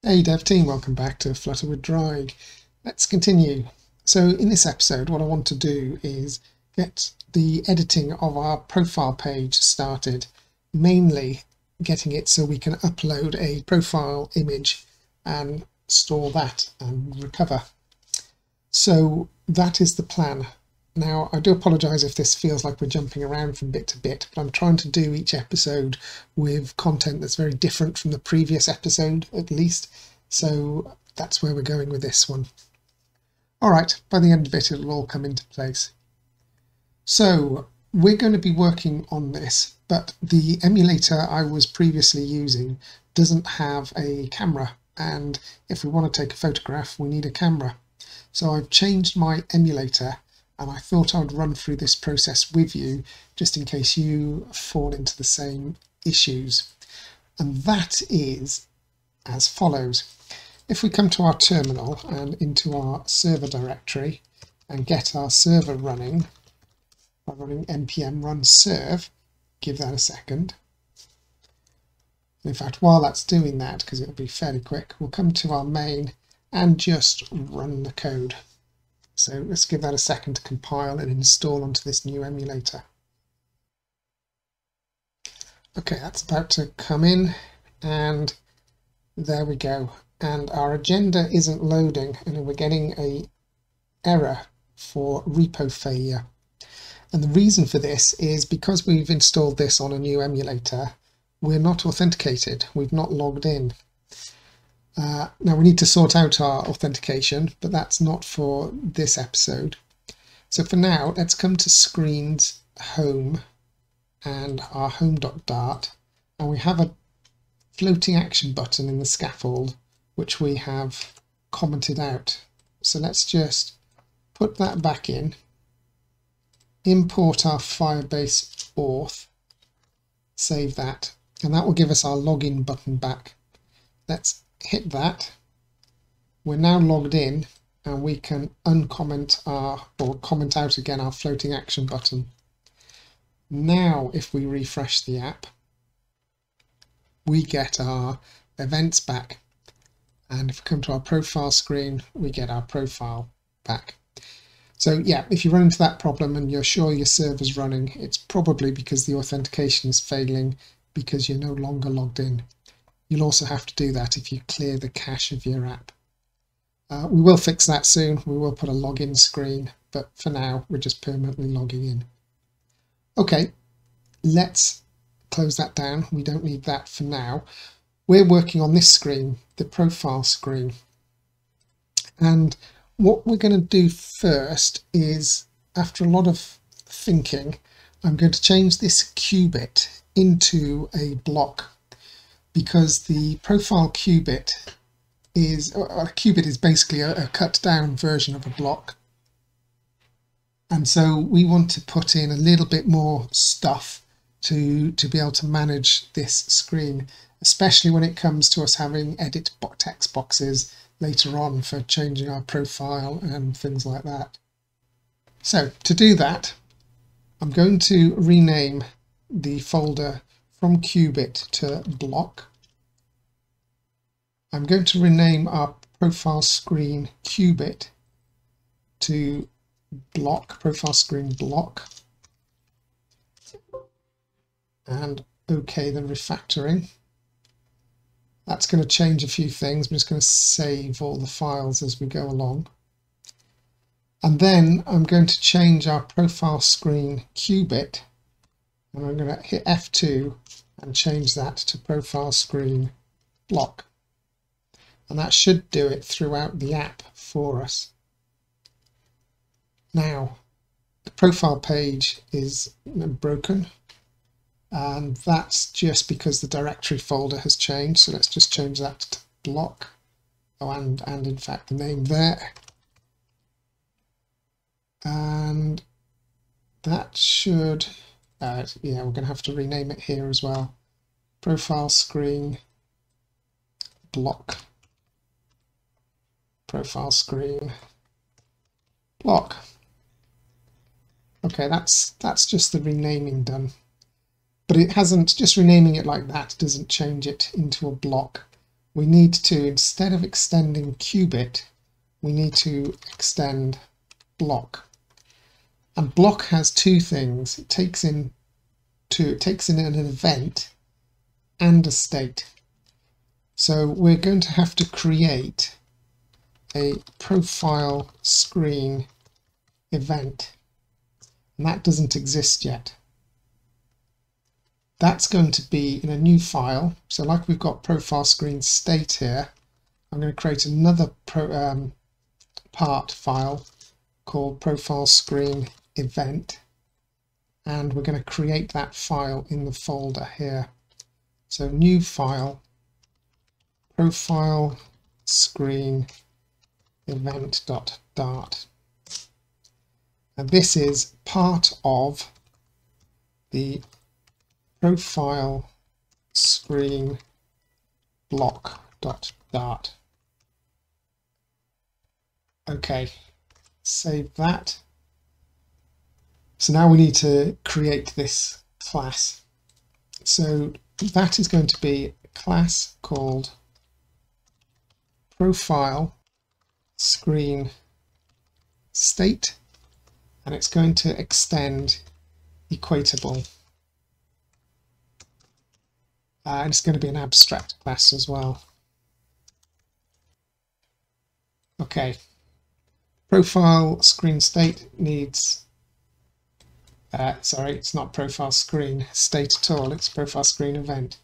Hey Dev Team, welcome back to Flutter with Drag. Let's continue. So in this episode what I want to do is get the editing of our profile page started, mainly getting it so we can upload a profile image and store that and recover. So that is the plan. Now I do apologise if this feels like we're jumping around from bit to bit, but I'm trying to do each episode with content that's very different from the previous episode at least, so that's where we're going with this one. Alright, by the end of it it'll all come into place. So we're going to be working on this, but the emulator I was previously using doesn't have a camera, and if we want to take a photograph we need a camera. So I've changed my emulator, and I thought I would run through this process with you just in case you fall into the same issues. And that is as follows. If we come to our terminal and into our server directory and get our server running by running npm run serve, give that a second. In fact, while that's doing that, because it'll be fairly quick, we'll come to our main and just run the code. So let's give that a second to compile and install onto this new emulator. Okay, that's about to come in, and there we go. And our agenda isn't loading, and we're getting an error for repo failure. And the reason for this is because we've installed this on a new emulator, we're not authenticated, we've not logged in. Now we need to sort out our authentication, but that's not for this episode. So for now, let's come to screens, home, and our home.dart, and we have a floating action button in the scaffold which we have commented out. So let's just put that back in, import our firebase auth, save that, and that will give us our login button back. Let's hit that. We're now logged in, and we can uncomment or comment out again our floating action button. Now if we refresh the app, we get our events back, and if we come to our profile screen we get our profile back. So yeah, if you run into that problem and you're sure your server's running, it's probably because the authentication is failing because you're no longer logged in. You'll also have to do that if you clear the cache of your app. We will fix that soon. We will put a login screen, but for now we're just permanently logging in. Okay, let's close that down. We don't need that for now. We're working on this screen, the profile screen. And what we're going to do first is, after a lot of thinking, I'm going to change this cubit into a block, because the profile cubit is basically a cut down version of a block. And so we want to put in a little bit more stuff to be able to manage this screen, especially when it comes to us having edit text boxes later on for changing our profile and things like that. So to do that, I'm going to rename the folder from cubit to block. I'm going to rename our profile screen cubit to block, profile screen block, and OK the refactoring. That's going to change a few things. I'm just going to save all the files as we go along. And then I'm going to change our profile screen cubit, and I'm going to hit F2 and change that to profile screen block. And that should do it throughout the app for us. Now, the profile page is broken, and that's just because the directory folder has changed. So let's just change that to block. Oh, and in fact the name there. And that should, yeah, we're going to have to rename it here as well. Profile screen block. Profile screen block. Okay, that's just the renaming done. But it hasn't, just renaming it like that doesn't change it into a block. we need to, instead of extending cubit, we need to extend block. And block has two things. It takes in an event and a state. So we're going to have to create a profile screen event, and that doesn't exist yet. That's going to be in a new file. So like we've got profile screen state here, I'm going to create another part file called profile screen event, and we're going to create that file in the folder here. So new file, profile screen event.dart, and this is part of the profile screen block.dart. Okay, save that. So now we need to create this class. So that is going to be a class called profile screen state, and it's going to extend equatable. And it's going to be an abstract class as well. Okay, profile screen state needs, sorry, it's not profile screen state at all, it's profile screen event.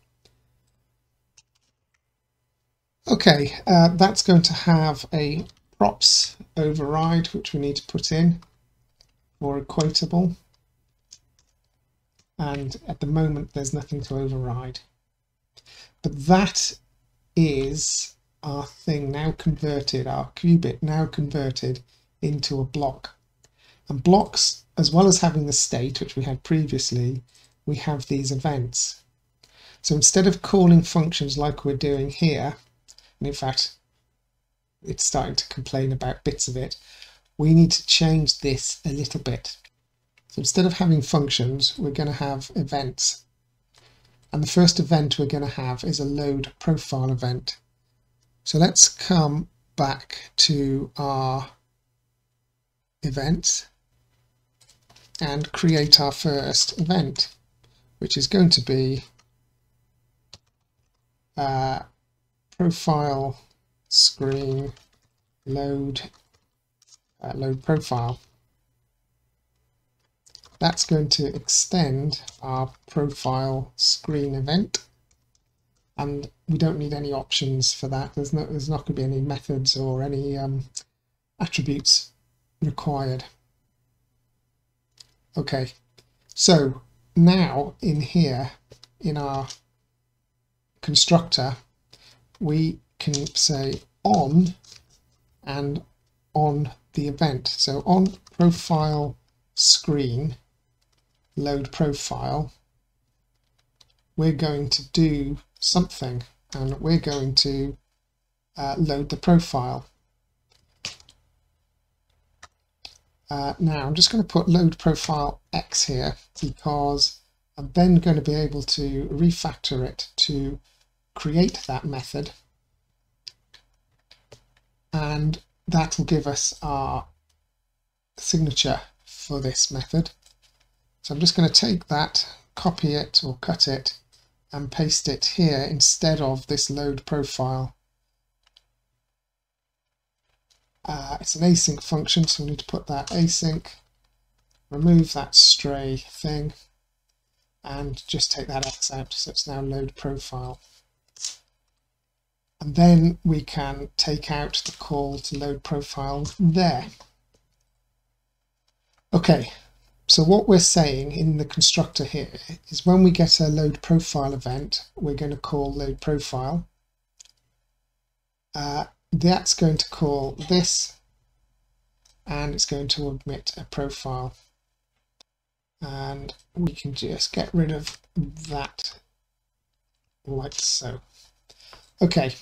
Okay, that's going to have a props override which we need to put in for equatable, and at the moment there's nothing to override. But that is our thing now converted, our cubit now converted into a block. And blocks, as well as having the state which we had previously, we have these events. So instead of calling functions like we're doing here, and in fact it's starting to complain about bits of it, we need to change this a little bit. So instead of having functions, we're going to have events. And the first event we're going to have is a load profile event. So let's come back to our events and create our first event, which is going to be profile screen load profile. That's going to extend our profile screen event, and we don't need any options for that. There's not going to be any methods or any attributes required. Okay, so now in here in our constructor we can say on and on the event. So on profile screen load profile, we're going to do something, and we're going to load the profile. Now I'm just going to put load profile X here because I'm then going to be able to refactor it to create that method, and that will give us our signature for this method. So I'm just going to take that, copy it or cut it and paste it here instead of this load profile. It's an async function, so we need to put that async, remove that stray thing, and just take that X out, so it's now load profile. And then we can take out the call to load profile there. Okay, so what we're saying in the constructor here is when we get a load profile event, we're going to call load profile. That's going to call this, and it's going to admit a profile. And we can just get rid of that like so. Okay,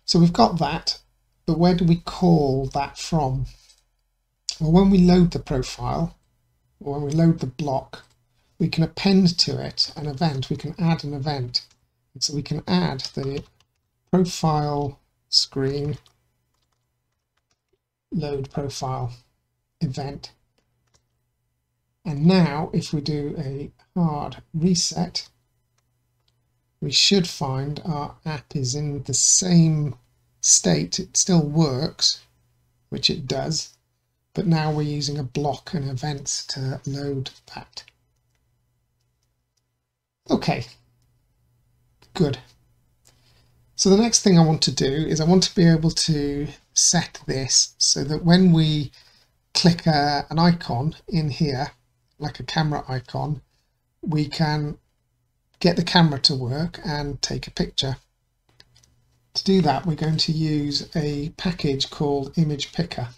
so we've got that, but where do we call that from? Well, when we load the profile, or when we load the block, we can append to it an event. We can add an event. And so we can add the profile screen, load profile event. And now if we do a hard reset, we should find our app is in the same state. It still works, which it does, but now we're using a block and events to load that. Okay, good. So the next thing I want to do is I want to be able to set this so that when we click an icon in here, like a camera icon, we can get the camera to work and take a picture. To do that, we're going to use a package called image picker.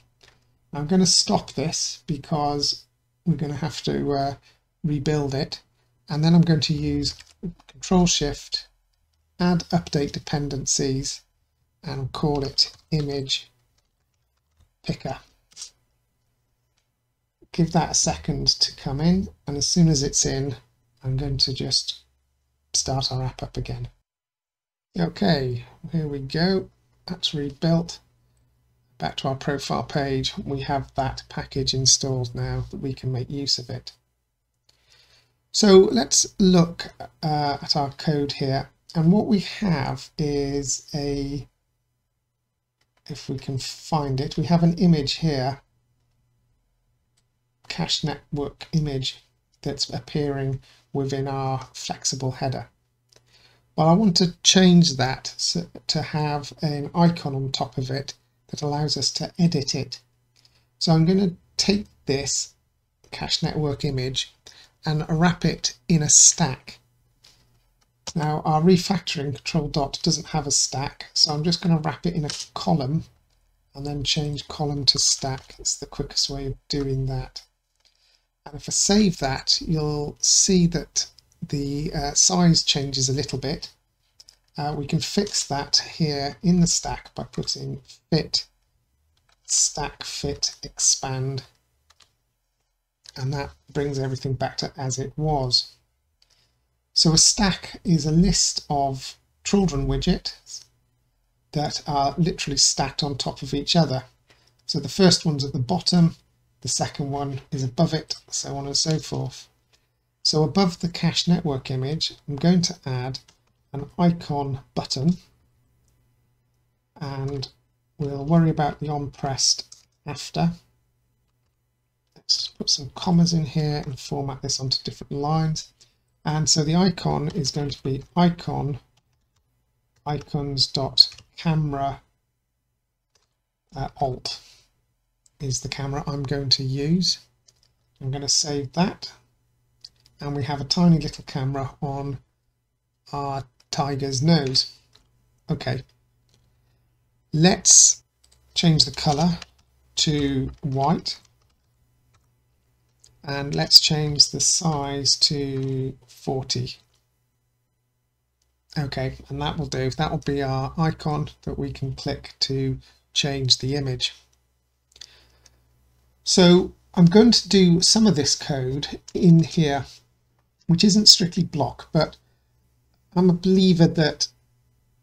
I'm going to stop this because we're going to have to rebuild it, and then I'm going to use Control Shift, add update dependencies, and call it image picker. Give that a second to come in, and as soon as it's in, I'm going to just start our app up again. Okay, here we go. That's rebuilt. Back to our profile page. We have that package installed now that we can make use of it. So let's look at our code here, and what we have is if we can find it, we have an image here, cache network image, that's appearing within our flexible header. Well, I want to change that to have an icon on top of it that allows us to edit it. So I'm going to take this cache network image and wrap it in a stack. Now our refactoring control dot doesn't have a stack, so I'm just going to wrap it in a column and then change column to stack. It's the quickest way of doing that. And if I save that, you'll see that the size changes a little bit. We can fix that here in the stack by putting fit stack fit expand, and that brings everything back to as it was. So a stack is a list of children widgets that are literally stacked on top of each other. So the first one's at the bottom, the second one is above it, so on and so forth. So above the cache network image, I'm going to add an icon button, and we'll worry about the on pressed after. Let's just put some commas in here and format this onto different lines. And so the icon is going to be icons.camera alt is the camera I'm going to use. I'm going to save that, and we have a tiny little camera on our tiger's nose. Okay, let's change the color to white, and let's change the size to 40. Okay, and that will do. That will be our icon that we can click to change the image. So I'm going to do some of this code in here, which isn't strictly Bloc, but I'm a believer that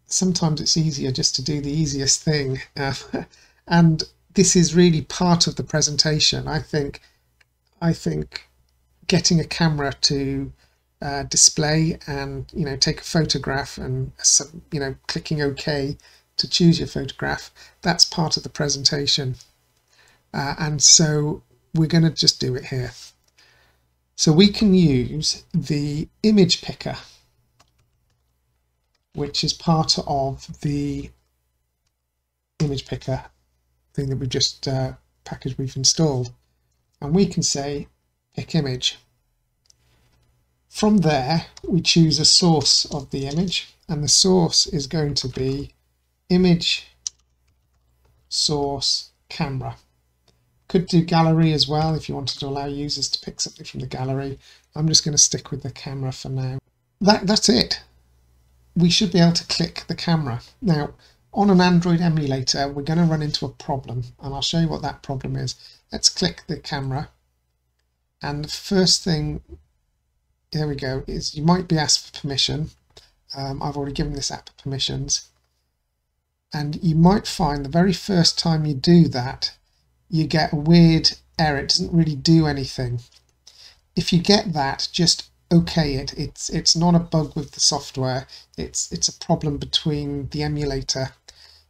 sometimes it's easier just to do the easiest thing. And this is really part of the presentation. I think getting a camera to display and take a photograph and clicking OK to choose your photograph, that's part of the presentation. And so we're going to just do it here. So we can use the image picker, which is part of the image picker thing that we've just package we've installed, and we can say pick image. From there we choose a source of the image, and the source is going to be image source camera. Could do gallery as well if you wanted to allow users to pick something from the gallery. I'm just going to stick with the camera for now. That's it. We should be able to click the camera. Now on an Android emulator we're going to run into a problem, and I'll show you what that problem is. Let's click the camera, and the first thing, there we go, is you might be asked for permission. I've already given this app permissions, And you might find the very first time you do that, you get a weird error. It doesn't really do anything. If you get that, just OK it. It's not a bug with the software. It's a problem between the emulator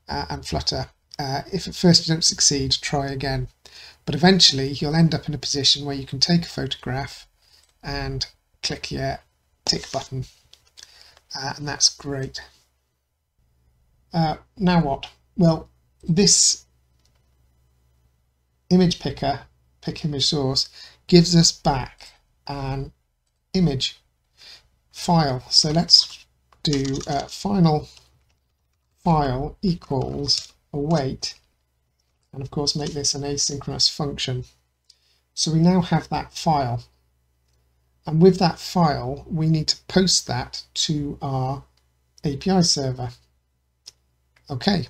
and Flutter. If at first you don't succeed, try again. But eventually you'll end up in a position where you can take a photograph and click your tick button, and that's great. Now what? Well, this image picker, pick image source, gives us back an image file. So let's do final file equals await, and of course make this an asynchronous function. So we now have that file, and with that file we need to post that to our API server. Okay,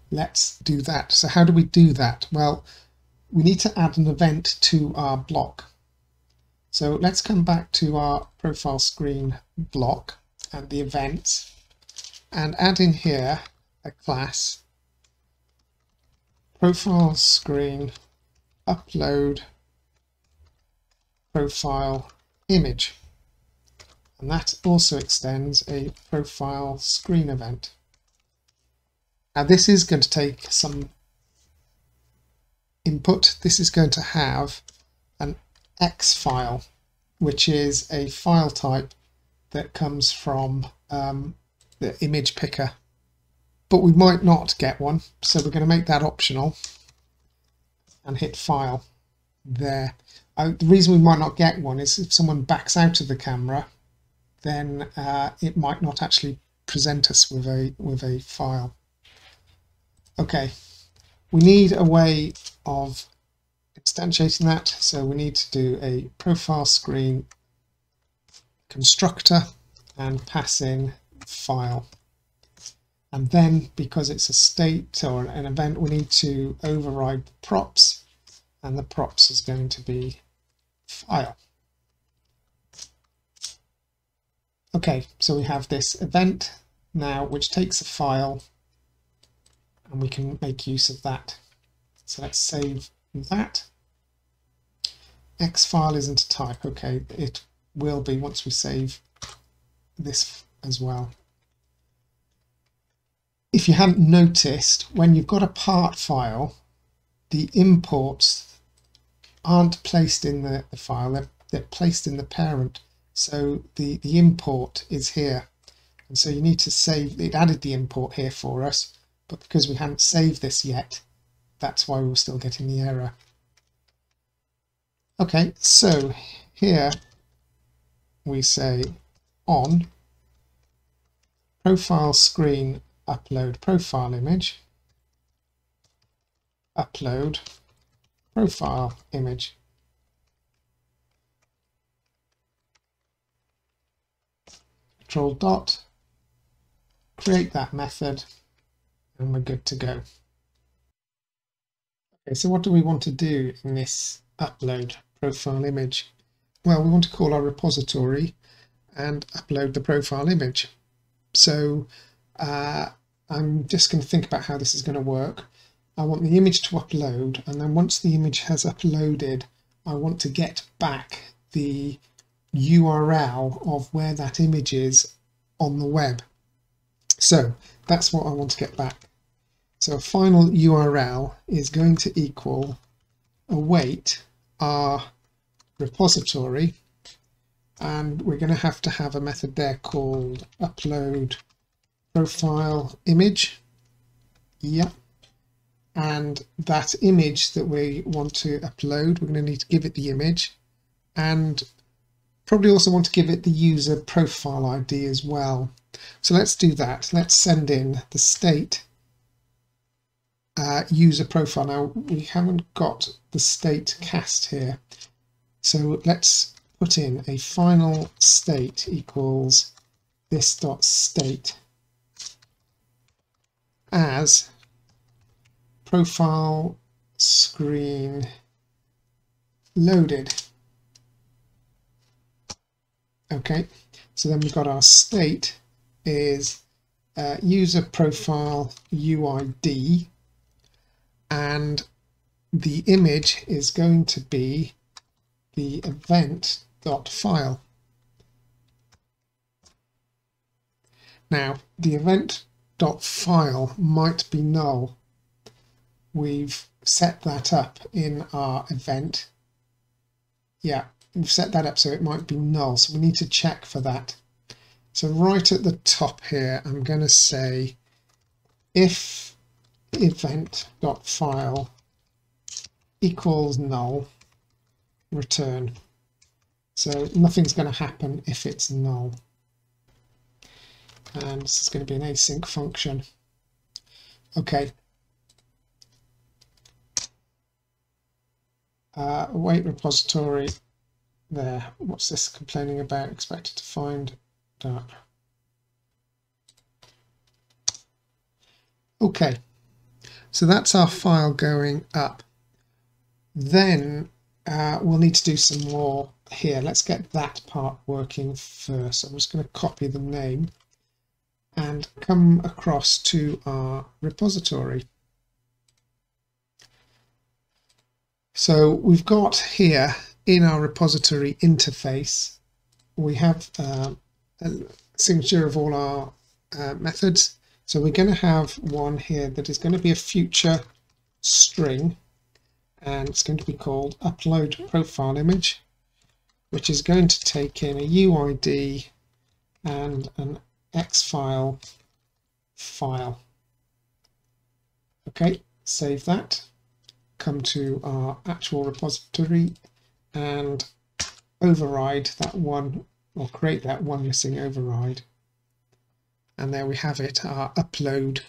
let's do that. So how do we do that? Well, we need to add an event to our block. So let's come back to our profile screen block and the events, and add in here a class profile screen upload profile image, and that also extends a profile screen event. Now this is going to take some input. This is going to have an X file, which is a file type that comes from the image picker, but we might not get one, so we're going to make that optional and hit file there. The reason we might not get one is if someone backs out of the camera, then it might not actually present us with a file. Okay, we need a way of instantiating that, so we need to do a profile screen constructor and pass in file. And then, because it's a state or an event, we need to override the props, and the props is going to be file. Okay, so we have this event now which takes a file, and we can make use of that. So let's save that. X file isn't a type. Okay, it will be once we save this as well. If you hadn't noticed, when you've got a part file, the imports aren't placed in the file, they're placed in the parent. So the import is here, and so you need to save. It added the import here for us, but because we hadn't saved this yet, that's why we were still getting the error. Okay, so here we say on profile screen upload profile image, upload profile image. Control dot, create that method, and we're good to go. Okay, so what do we want to do in this upload profile image? Well, we want to call our repository and upload the profile image. So I'm just going to think about how this is going to work. I want the image to upload, and then once the image has uploaded, I want to get back the URL of where that image is on the web. So that's what I want to get back. So a final URL is going to equal await our repository, and we're going to have a method there called upload profile image. Yep. And that image that we want to upload, we're going to need to give it the image, and probably also want to give it the user profile ID as well. So let's do that. Let's send in the state user profile. Now we haven't got the state cast here, so let's put in a final state equals this.state as profile screen loaded. Okay, so then we've got our state is user profile UID, and the image is going to be the event.file. Now, the event.file might be null. We've set that up in our event. Yeah, we've set that up so it might be null, so we need to check for that. So right at the top here, I'm going to say if event.file equals null, return. So nothing's going to happen if it's null. And this is going to be an async function. Okay. Await repository there. What's this complaining about? Expected to find that. Okay, so that's our file going up. Then we'll need to do some more here. Let's get that part working first. I'm just going to copy the name and come across to our repository. So we've got here in our repository interface, we have a signature of all our methods. So we're going to have one here that is going to be a future string, and it's going to be called upload profile image, which is going to take in a UID and an Xfile file. Okay, save that. Come to our actual repository and override that one, or create that one missing override. And there we have it, our upload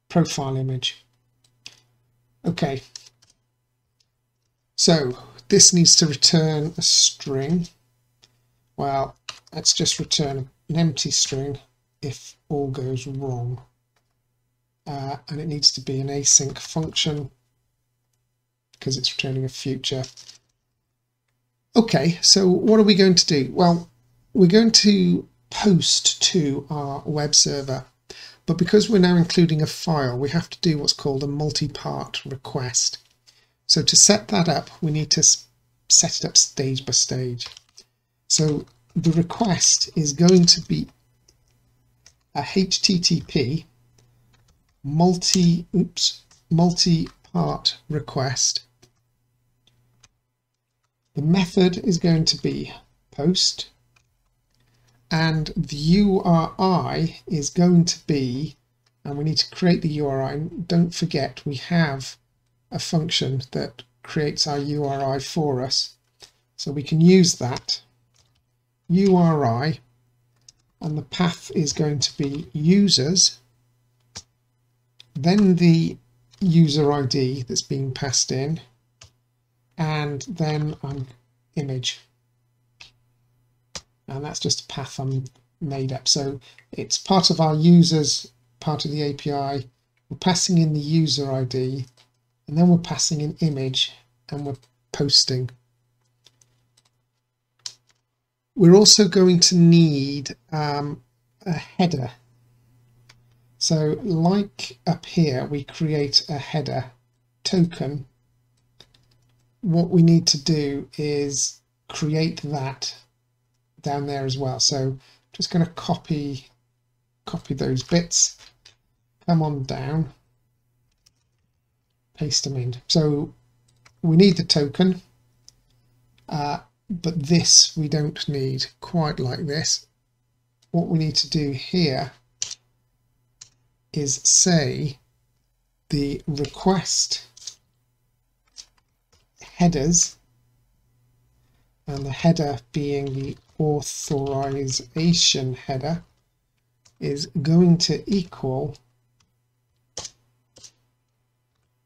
profile image. Okay, so this needs to return a string. Well, let's just return an empty string if all goes wrong. And it needs to be an async function because it's returning a future. Okay, so what are we going to do? Well, we're going to post to our web server, but because we're now including a file, we have to do what's called a multi-part request. So to set that up, we need to set it up stage by stage. So the request is going to be a HTTP multi-part request. The method is going to be post, and the URI is going to be, and we need to create the URI. Don't forget, we have a function that creates our URI for us, so we can use that URI, and the path is going to be users, then the user ID that's being passed in, and then an image. And that's just a path I'm made up. So it's part of our users, part of the API. We're passing in the user ID, and then we're passing an image, and we're posting. We're also going to need a header. So like up here, we create a header token. What we need to do is create that down there as well. So I'm just going to copy those bits, come on down, paste them in. So we need the token, but this we don't need quite like this. What we need to do here is say the request headers, and the header being the authorization header is going to equal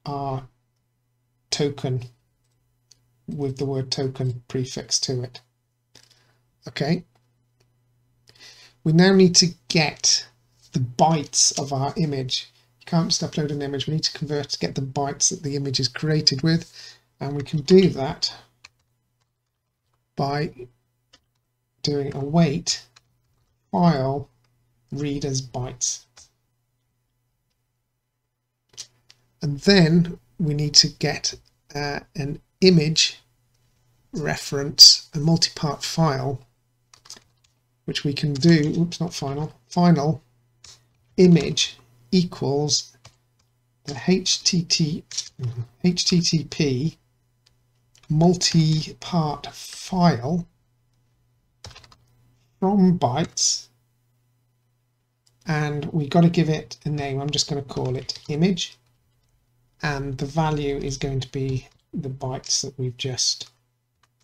our token with the word token prefixed to it. Okay, we now need to get the bytes of our image. You can't just upload an image, we need to convert to get the bytes that the image is created with, and we can do that by doing await file read as bytes. And then we need to get an image reference, a multi-part file, which we can do, oops, not final image equals the HTTP multi-part file from bytes, and we got to give it a name. I'm just going to call it image, and the value is going to be the bytes that we've just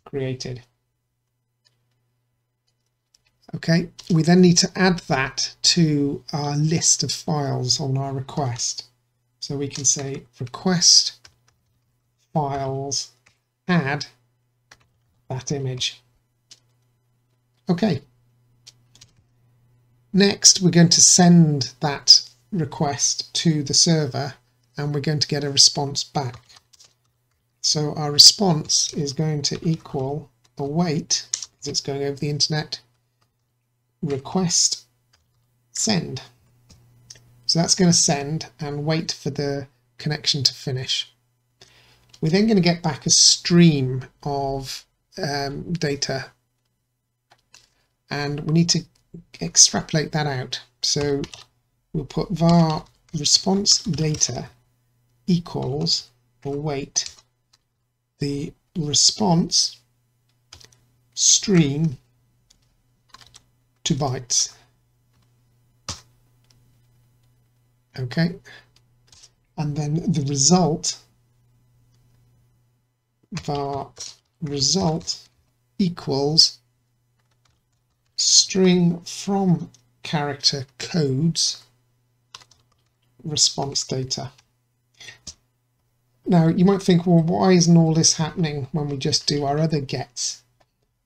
created. Okay, we then need to add that to our list of files on our request. So we can say request files add that image. Okay. Next, we're going to send that request to the server and we're going to get a response back. So our response is going to equal await, because it's going over the internet, request send. So that's going to send and wait for the connection to finish. We're then going to get back a stream of data, and we need to extrapolate that out. So we'll put var response data equals await the response stream to bytes. Okay, and then the result var result equals string from character codes response data. Now you might think, well, why isn't all this happening when we just do our other gets?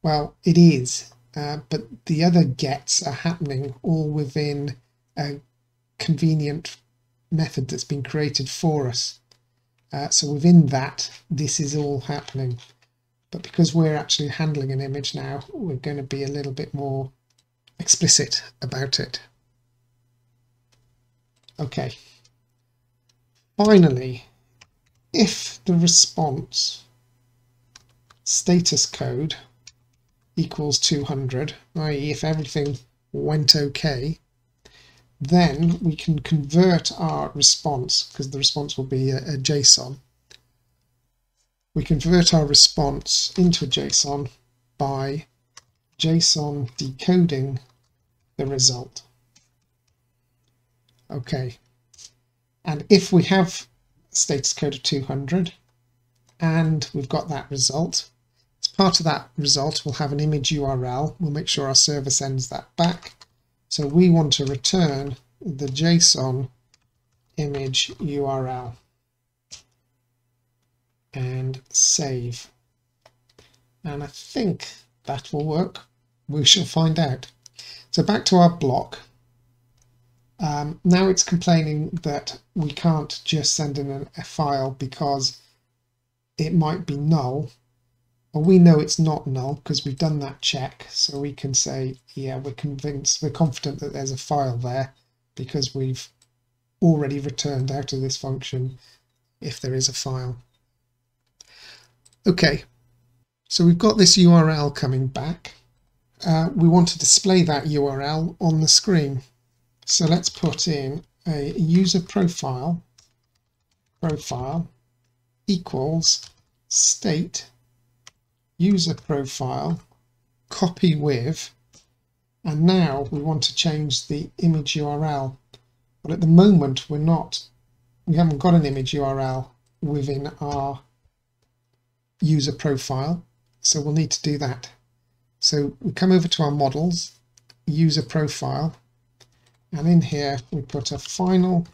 Well, it is, but the other gets are happening all within a convenient method that's been created for us. So within that, this is all happening. But because we're actually handling an image now, we're going to be a little bit more explicit about it. Okay. Finally, if the response status code equals 200, i.e. if everything went okay, then we can convert our response, because the response will be a JSON. We convert our response into a JSON by JSON decoding the result. Okay, and if we have a status code of 200 and we've got that result, as part of that result we'll have an image URL. We'll make sure our server sends that back. So we want to return the JSON image URL and save. And I think that will work. We shall find out. So back to our block. Now it's complaining that we can't just send in a file because it might be null. Well, we know it's not null because we've done that check, so we can say, yeah, we're confident that there's a file there because we've already returned out of this function if there is a file. Okay, so we've got this URL coming back. We want to display that URL on the screen. So let's put in a user profile equals state user profile copy with, and now we want to change the image URL, but at the moment we haven't got an image URL within our user profile, so we'll need to do that. So we come over to our models, user profile, and in here we put a final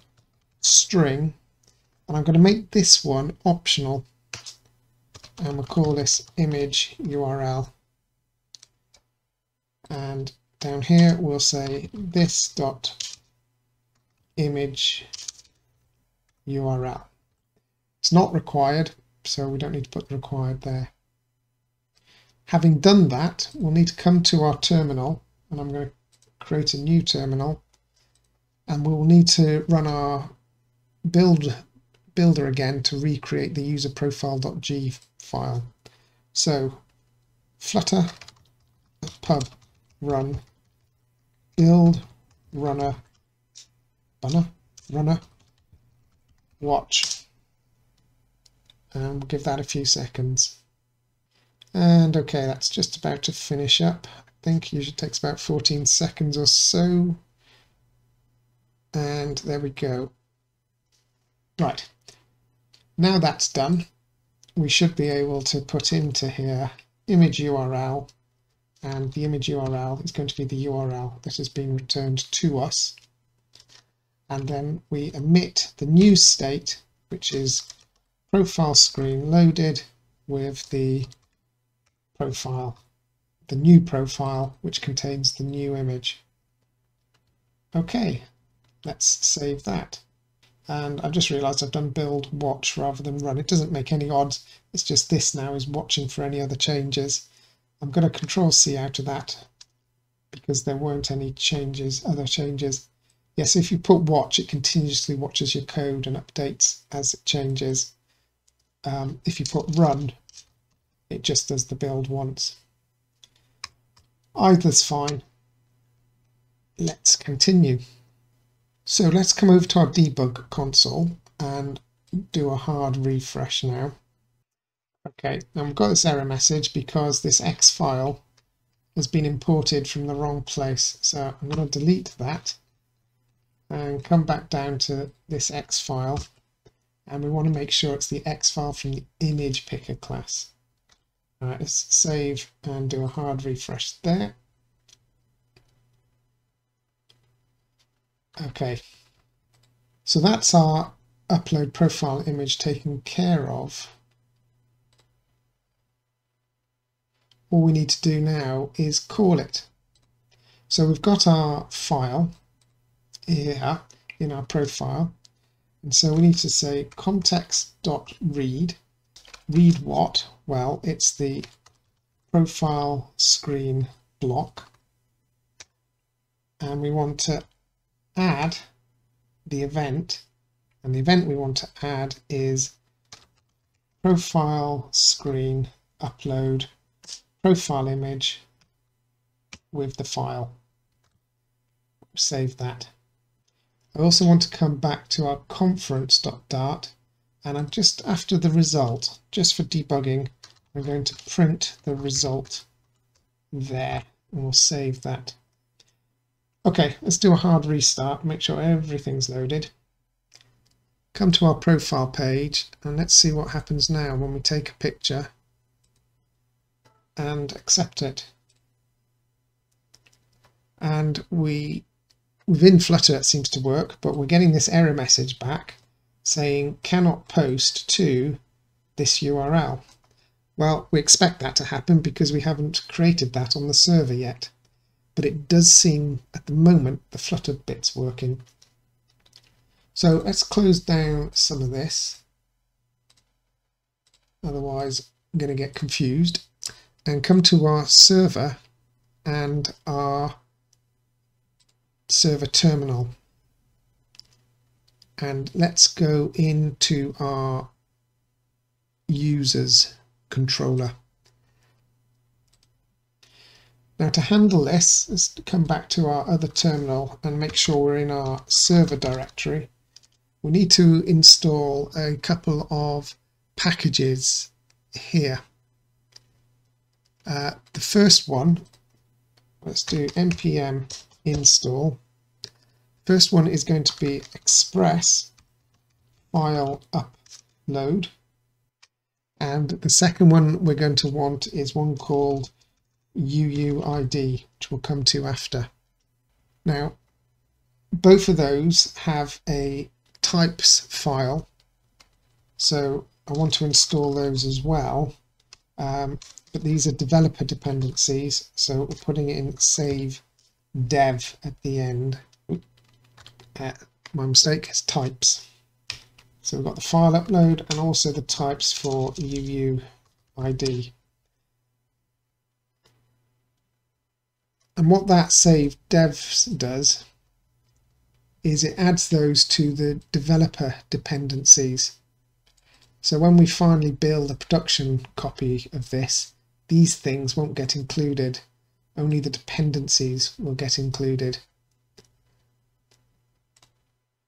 string, and I'm going to make this one optional, and we'll call this image URL. And down here we'll say this dot image URL. It's not required, so we don't need to put required there. Having done that, we'll need to come to our terminal, and I'm going to create a new terminal, and we'll need to run our builder again to recreate the user profile.g file. So flutter pub run build runner watch, and we'll give that a few seconds. And okay, that's just about to finish up. I think usually takes about 14 seconds or so. And there we go. Right, now that's done, we should be able to put into here image URL, and the image URL is going to be the URL that has been returned to us. And then we emit the new state, which is profile screen loaded with the profile, the new profile, which contains the new image. Okay, let's save that. And I've just realized I've done build watch rather than run. It doesn't make any odds, it's just this now is watching for any other changes. I'm going to Control C out of that because there weren't any changes, other changes. Yes, if you put watch, it continuously watches your code and updates as it changes. If you put run, it just does the build once. Either's fine. Let's continue. So let's come over to our debug console and do a hard refresh now. Okay, now we've got this error message because this X file has been imported from the wrong place. So I'm going to delete that and come back down to this X file, and we want to make sure it's the X file from the image picker class. Alright, let's save and do a hard refresh there. Okay, so that's our upload profile image taken care of. All we need to do now is call it. So we've got our file here in our profile, and so we need to say context.read. Read what? Well, it's the profile screen block, and we want to add the event, and the event we want to add is profile screen upload profile image with the file. Save that. I also want to come back to our conference.dart, and I'm just after the result, just for debugging, I'm going to print the result there, and we'll save that. Okay, let's do a hard restart, make sure everything's loaded. Come to our profile page, and let's see what happens now when we take a picture and accept it. And within Flutter it seems to work, but we're getting this error message back saying cannot post to this URL. Well, we expect that to happen because we haven't created that on the server yet. But it does seem at the moment the Flutter bit's working. So let's close down some of this, otherwise I'm going to get confused, and come to our server and our server terminal, and let's go into our users controller. Now to handle this, let's come back to our other terminal and make sure we're in our server directory. We need to install a couple of packages here. The first one, let's do npm install. First one is going to be express file upload, and the second one we're going to want is one called UUID, which we'll come to after. Now both of those have a types file, so I want to install those as well, but these are developer dependencies, so we're putting it in save dev at the end. My mistake, is types. So we've got the file upload and also the types for UUID. And what that save dev does is it adds those to the developer dependencies. So when we finally build a production copy of this, these things won't get included. Only the dependencies will get included.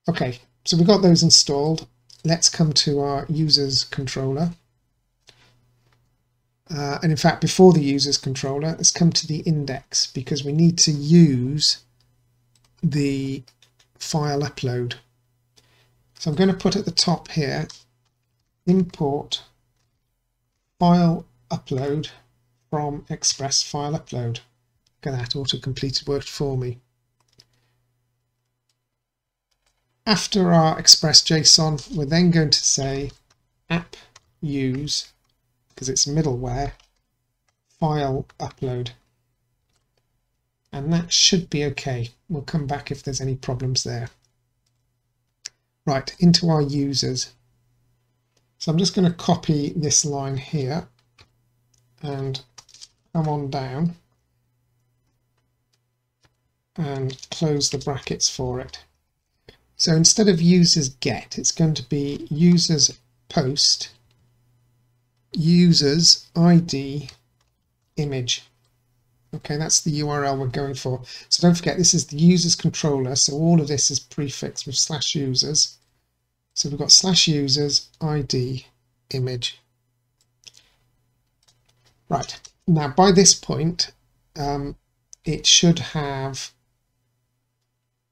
Okay, so we've got those installed. Let's come to our users controller. And in fact, before the users controller, let's come to the index, because we need to use the file upload. So I'm going to put at the top here, import file upload from Express file upload. Look at that, auto-completed worked for me. After our Express JSON, we're then going to say app use, because it's middleware, file upload. And that should be okay. We'll come back if there's any problems there. Right, into our users. So I'm just going to copy this line here and come on down and close the brackets for it. So instead of users get, it's going to be users post, users ID image. Okay, that's the URL we're going for. So don't forget, this is the users controller, so all of this is prefixed with /users. So we've got /users ID image. Right, now by this point, it should have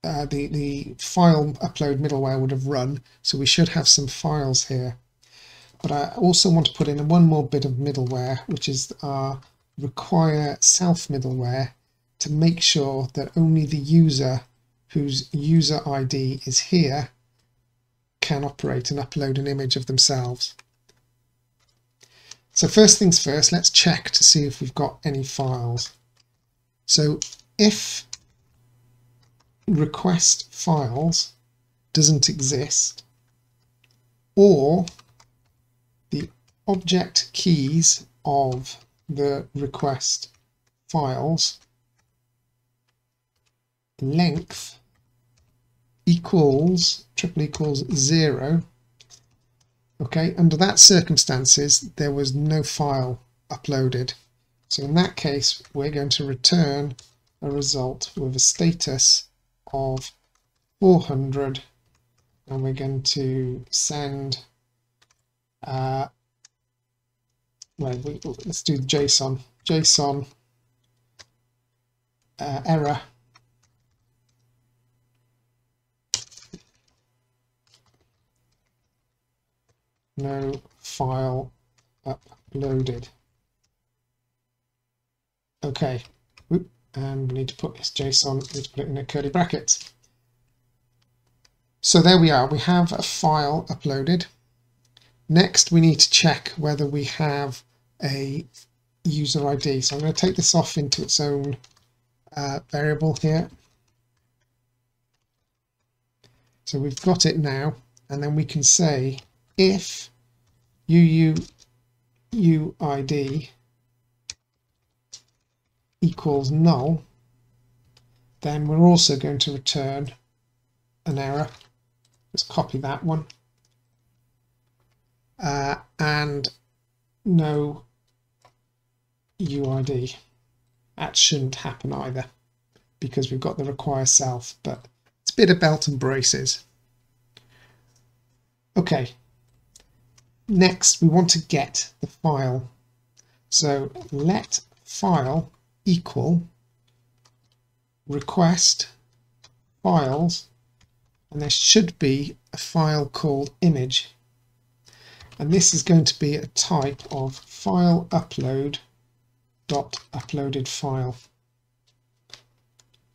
the file upload middleware would have run, so we should have some files here. But I also want to put in one more bit of middleware, which is our require self middleware, to make sure that only the user whose user ID is here can operate and upload an image of themselves. So first things first, let's check to see if we've got any files. So if request files doesn't exist, or the object keys of the request files length equals == 0, okay, under that circumstances there was no file uploaded. So in that case we're going to return a result with a status of 400, and we're going to send let's do JSON error no file uploaded. Okay, and we need to put this JSON, we need to put it in a curly brackets. So there we are, we have a file uploaded. Next we need to check whether we have a user ID. So I'm going to take this off into its own variable here. So we've got it now, and then we can say if UUUID equals null, then we're also going to return an error. Let's copy that one. And no UID. That shouldn't happen either, because we've got the require self, but it's a bit of belt and braces. Okay, next we want to get the file. So let file equal request files, and there should be a file called image, and this is going to be a type of file upload dot uploaded file.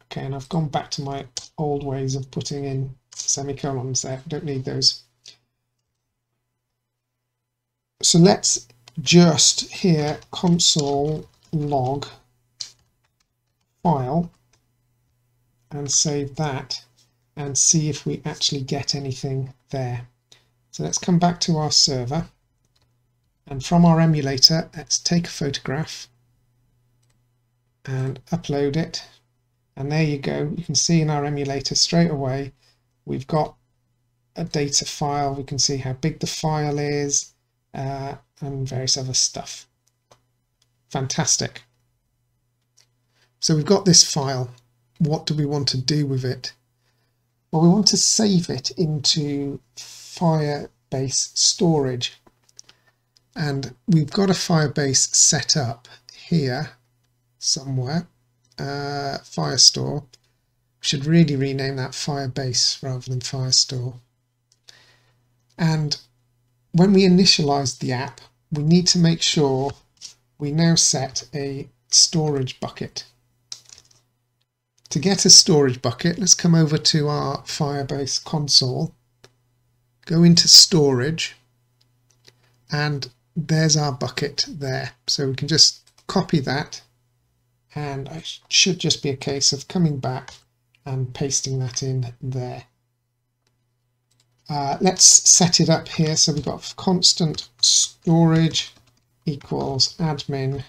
Okay, and I've gone back to my old ways of putting in semicolons there. I don't need those. So let's just here console log file and save that and see if we actually get anything there. So let's come back to our server, and from our emulator let's take a photograph and upload it, and there you go. You can see in our emulator straight away we've got a data file. We can see how big the file is and various other stuff. Fantastic. So we've got this file. What do we want to do with it? Well, we want to save it into Firebase storage. And we've got a Firebase set up here somewhere. Firestore. We should really rename that Firebase rather than Firestore. And when we initialize the app, we need to make sure we now set a storage bucket. To get a storage bucket, let's come over to our Firebase console, go into storage, and there's our bucket there. So we can just copy that, and it should just be a case of coming back and pasting that in there. Let's set it up here. So we've got constant storage equals admin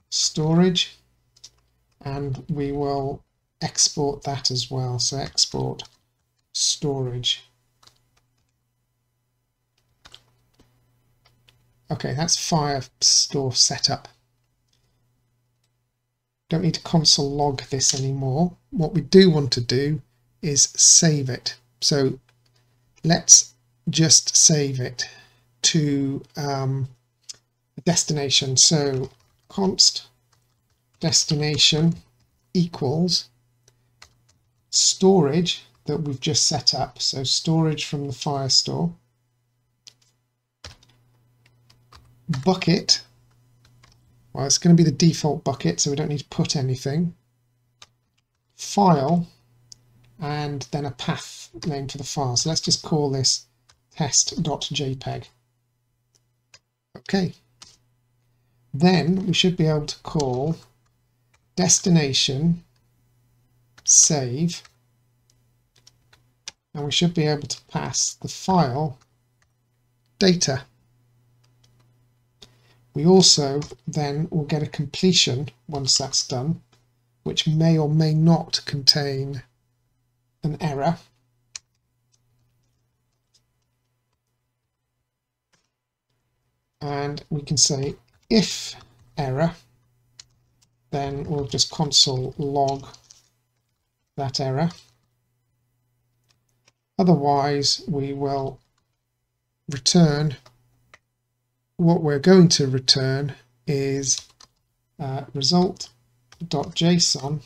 storage, and we will export that as well. So export storage. Okay, that's Firestore setup. Don't need to console log this anymore. What we do want to do is save it. So let's just save it to a destination. So const destination equals storage that we've just set up. So storage from the Firestore. Bucket, well, it's going to be the default bucket, so we don't need to put anything. File, and then a path name for the file. So let's just call this test.jpg. Okay. Then we should be able to call destination save, and we should be able to pass the file data. We also then will get a completion once that's done, which may or may not contain an error. And we can say if error, then we'll just console log that error. Otherwise, we will return. What we're going to return is result.json,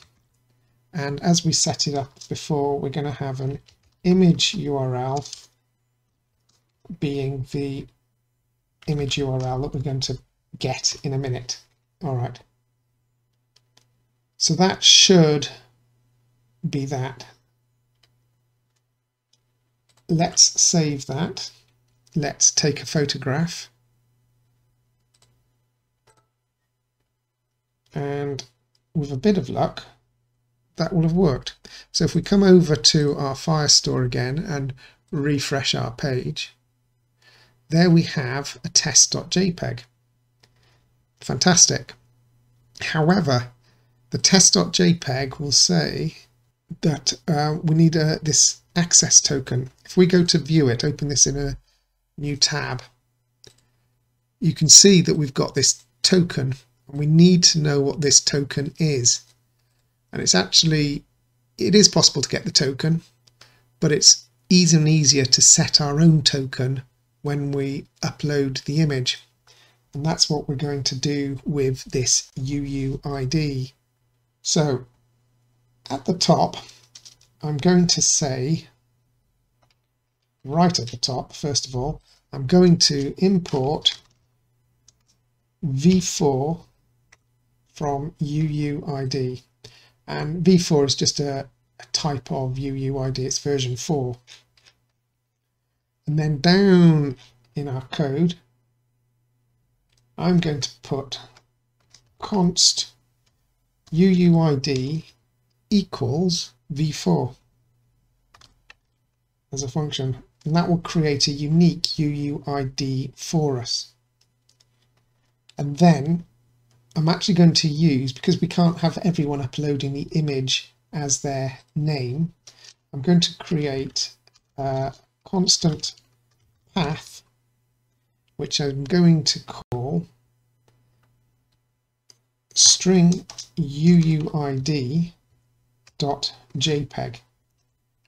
and as we set it up before, we're going to have an image URL being the image URL that we're going to get in a minute. All right. So that should be that. Let's save that. Let's take a photograph. And with a bit of luck, that will have worked. So if we come over to our Firestore again and refresh our page, there we have a test.jpg. Fantastic. However, the test.jpg will say that we need this access token. If we go to view it, open this in a new tab, you can see that we've got this token. We need to know what this token is, and it is possible to get the token, but it's easier and easier to set our own token when we upload the image, and that's what we're going to do with this UUID. So at the top, I'm going to say, right at the top, first of all, I'm going to import v4 from UUID, and v4 is just a type of UUID, it's version 4. And then down in our code, I'm going to put const UUID equals v4 as a function, and that will create a unique UUID for us. And then I'm actually going to use, because we can't have everyone uploading the image as their name, I'm going to create a constant path, which I'm going to call string uuid.jpg,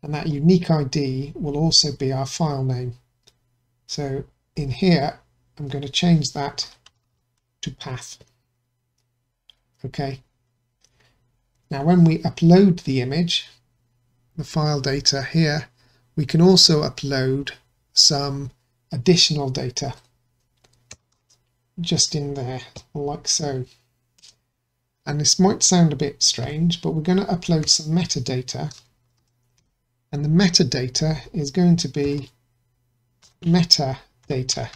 and that unique ID will also be our file name. So in here I'm going to change that to path. Okay, now when we upload the image, the file data here, we can also upload some additional data just in there, like so. And this might sound a bit strange, but we're going to upload some metadata, and the metadata is going to be metadata. So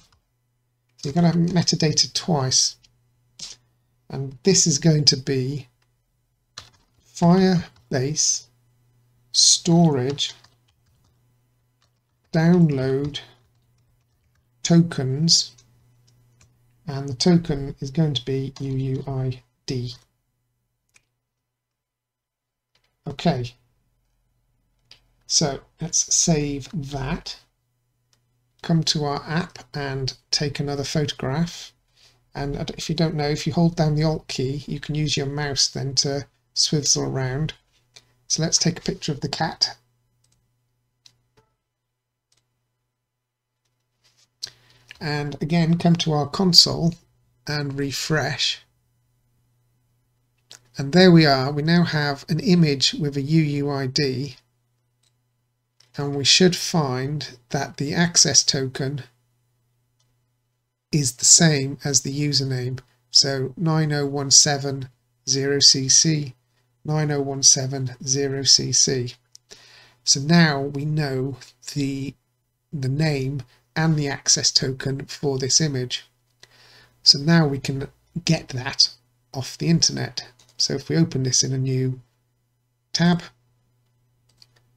you're going to have metadata twice, and this is going to be firebase storage download tokens, and the token is going to be UUID. Okay, so let's save that, come to our app and take another photograph. And if you don't know, if you hold down the Alt key, you can use your mouse then to swivel around. So let's take a picture of the cat. And again, come to our console and refresh. And there we are. We now have an image with a UUID, and we should find that the access token is the same as the username. So 90170cc, 90170cc. So now we know the name and the access token for this image. So now we can get that off the internet. So if we open this in a new tab,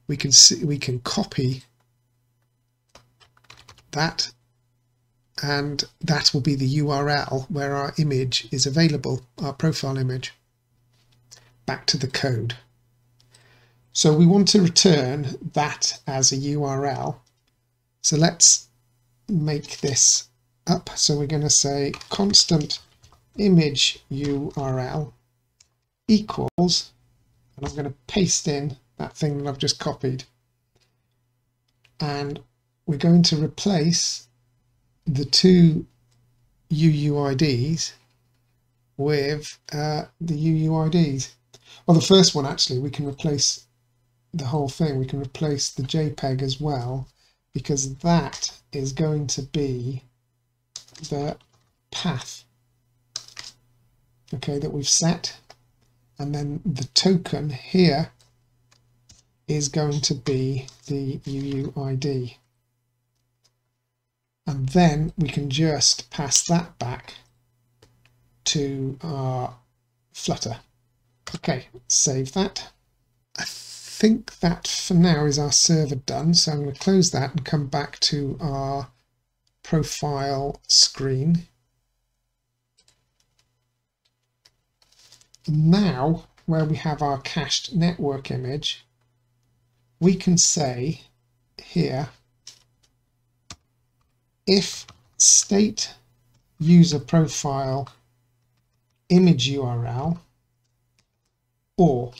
we can copy that, and that will be the URL where our image is available, our profile image. Back to the code. So we want to return that as a URL. So let's make this up. So we're going to say constant image URL equals, and I'm going to paste in that thing that I've just copied, and we're going to replace the two UUIDs with the UUIDs. Well, the first one, actually, we can replace the whole thing. We can replace the JPEG as well, because that is going to be the path, okay, that we've set. And then the token here is going to be the UUID. And then we can just pass that back to our Flutter. Okay, save that. I think that for now is our server done, so I'm going to close that and come back to our profile screen. Now, where we have our cached network image, we can say here, if state user profile image URL, or,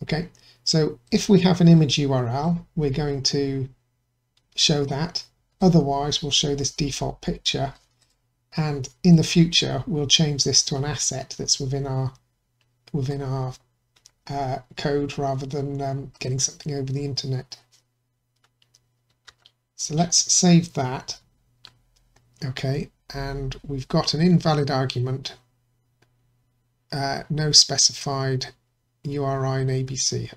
okay, so if we have an image URL, we're going to show that. Otherwise, we'll show this default picture, and in the future, we'll change this to an asset that's within our code rather than getting something over the internet. So let's save that. Okay, and we've got an invalid argument, no specified URI in ABC.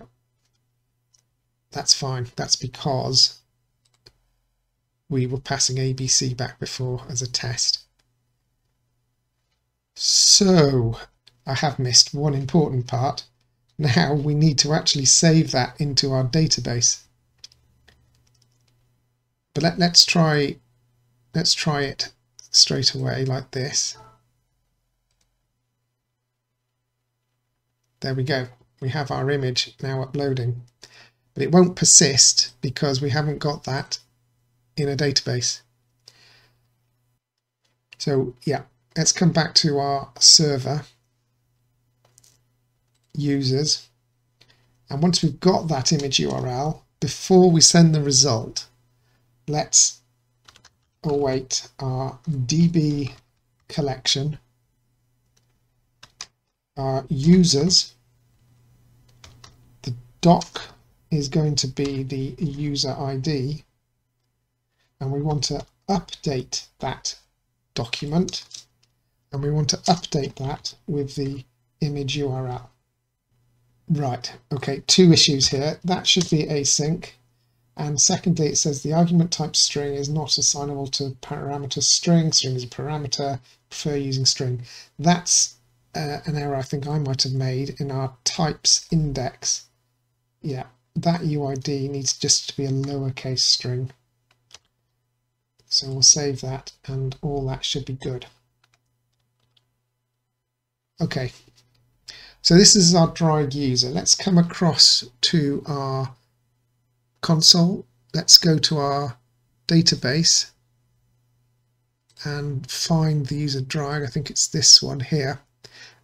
That's fine. That's because we were passing ABC back before as a test. So I have missed one important part. Now we need to actually save that into our database. But let's try it straight away like this. There we go. We have our image now uploading. but it won't persist because we haven't got that in a database. So yeah, let's come back to our server users, and once we've got that image URL, before we send the result, let's await our DB collection, our users. The doc is going to be the user ID, and we want to update that document, and we want to update that with the image URL. Right, okay, two issues here. That should be async, and secondly it says the argument type string is not assignable to parameter string. String is a parameter, prefer using string. That's an error I think I might have made in our types index. Yeah, that UID needs just to be a lowercase string. So we'll save that, and all that should be good. Okay, so this is our dried user. Let's come across to our console. Let's go to our database and find the user dried. I think it's this one here,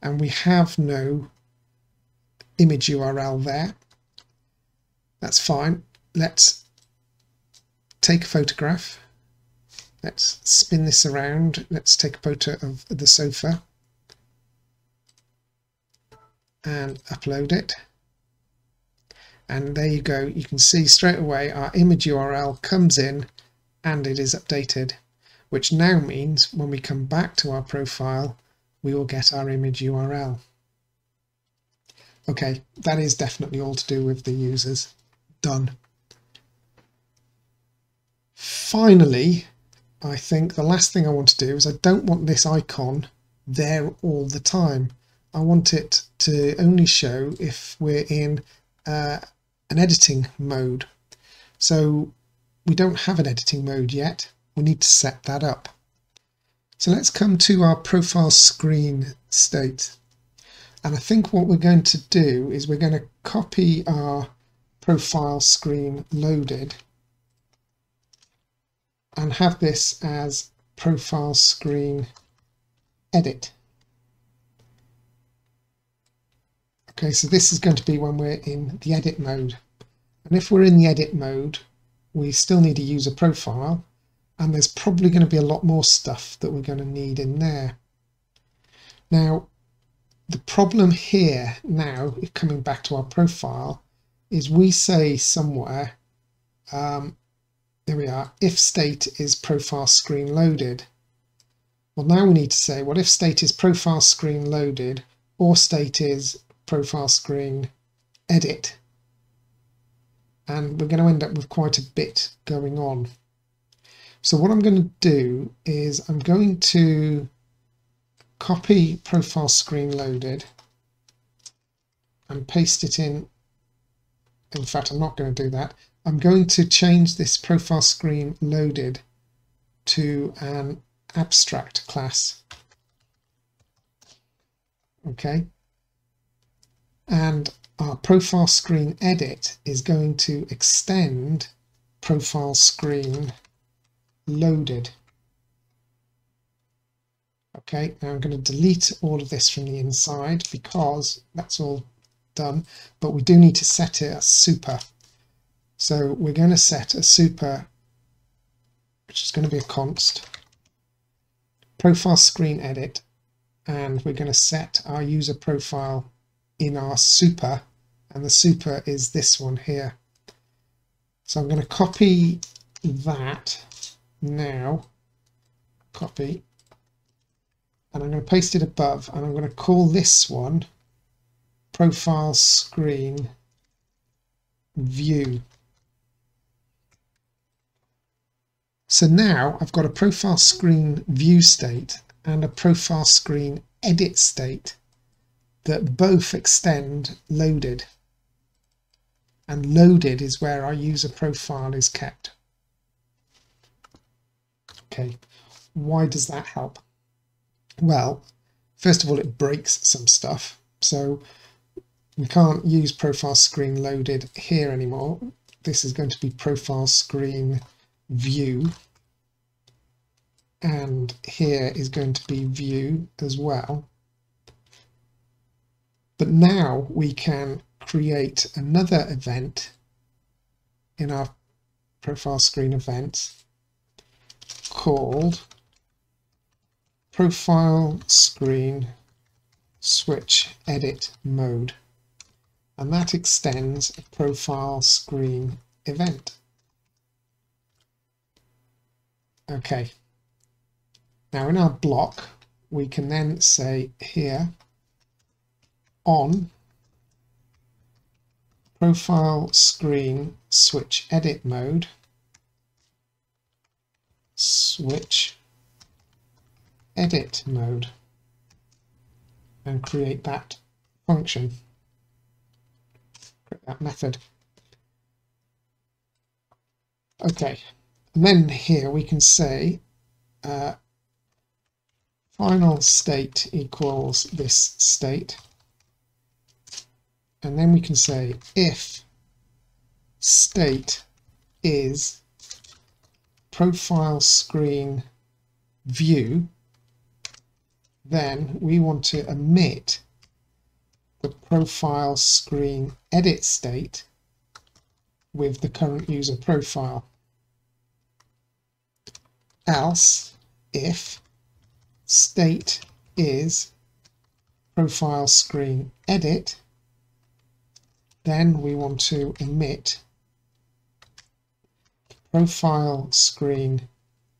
and we have no image URL there. That's fine. Let's take a photograph. Let's spin this around. Let's take a photo of the sofa and upload it. And there you go. You can see straight away our image URL comes in and it is updated, which now means when we come back to our profile, we will get our image URL. Okay, that is definitely all to do with the users. Done. Finally, I think the last thing I want to do is I don't want this icon there all the time. I want it to only show if we're in an editing mode. So we don't have an editing mode yet. We need to set that up. So let's come to our profile screen state. And I think what we're going to do is we're going to copy our profile screen loaded and have this as profile screen edit. Okay, so this is going to be when we're in the edit mode. And if we're in the edit mode, we still need a user profile, and there's probably going to be a lot more stuff that we're going to need in there. Now, the problem here now, coming back to our profile, is we say somewhere, there we are, if state is profile screen loaded. Well, now we need to say, well, if state is profile screen loaded or state is profile screen edit. And we're going to end up with quite a bit going on. So what I'm going to do is I'm going to copy profile screen loaded and paste it in. In fact, I'm not going to do that. I'm going to change this profile screen loaded to an abstract class. Okay. And our profile screen edit is going to extend profile screen loaded. Okay, now I'm going to delete all of this from the inside because that's all done, but we do need to set it as super. So we're going to set a super, which is going to be a const, profile screen edit, and we're going to set our user profile in our super, and the super is this one here. So I'm going to copy that now, copy, and I'm going to paste it above, and I'm going to call this one profile screen view. So now I've got a profile screen view state and a profile screen edit state that both extend loaded. And loaded is where our user profile is kept. Okay, why does that help? Well, first of all, it breaks some stuff. So we can't use profile screen loaded here anymore. This is going to be profile screen view, and here is going to be view as well. But now we can create another event in our profile screen events called profile screen switch edit mode, and that extends a profile screen event. Okay, now in our block we can then say here on profile screen switch edit mode switch edit mode, and create that function, create that method. Okay, and then here we can say final state equals this state, and then we can say if state is profile screen view, then we want to omit the profile screen edit state with the current user profile. Else, if state is profile screen edit, then we want to omit profile screen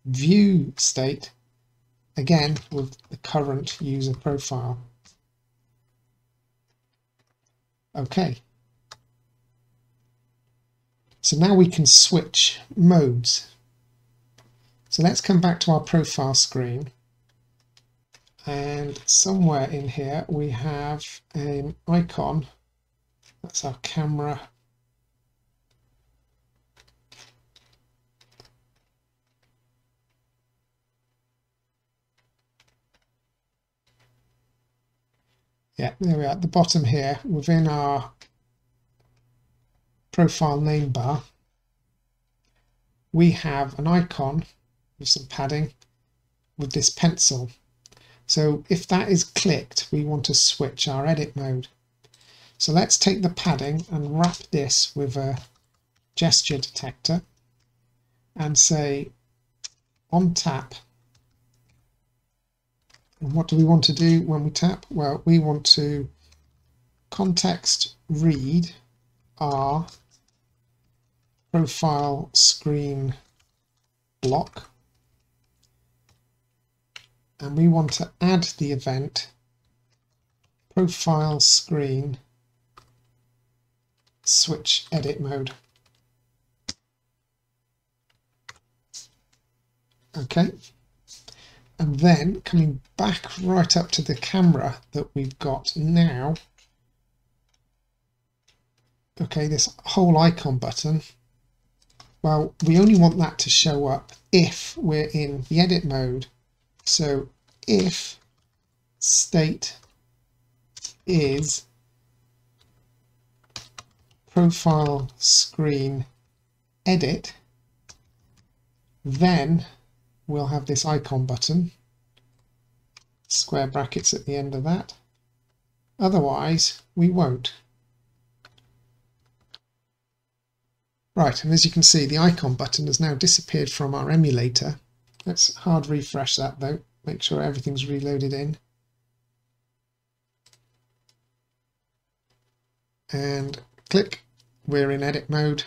view state, again with the current user profile. Okay, so now we can switch modes. So let's come back to our profile screen, and somewhere in here we have an icon. That's our camera. Yeah, there we are at the bottom here within our profile name bar. We have an icon with some padding with this pencil. So if that is clicked, we want to switch our edit mode. So let's take the padding and wrap this with a gesture detector and say on tap. And what do we want to do when we tap? Well, we want to context read our profile screen block, and we want to add the event profile screen switch edit mode. Okay, and then coming back right up to the camera that we've got now, okay, this whole icon button, well, we only want that to show up if we're in the edit mode. So if state is profile screen edit, then we'll have this icon button, square brackets at the end of that. Otherwise, we won't. Right, and as you can see, the icon button has now disappeared from our emulator. Let's hard refresh that though, make sure everything's reloaded in. And click, we're in edit mode,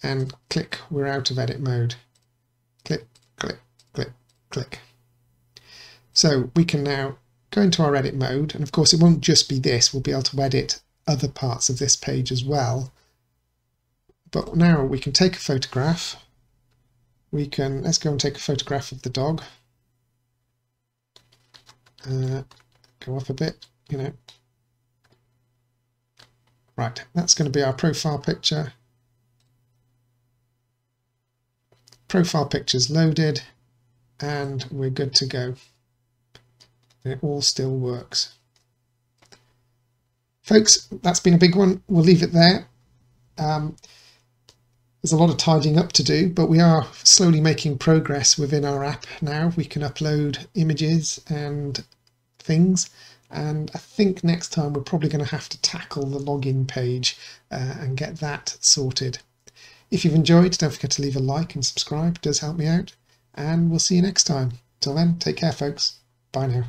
and click, we're out of edit mode. Click, click, click, click. So we can now go into our edit mode, and of course it won't just be this, we'll be able to edit other parts of this page as well. But now we can take a photograph. Let's go and take a photograph of the dog. Go up a bit, you know. Right, that's going to be our profile picture. Profile picture's loaded, and we're good to go. It all still works. Folks, that's been a big one. We'll leave it there. There's a lot of tidying up to do, but we are slowly making progress within our app now. We can upload images and things, and I think next time we're probably going to have to tackle the login page and get that sorted. If you've enjoyed, don't forget to leave a like and subscribe. It does help me out, and we'll see you next time. Till then, take care, folks. Bye now.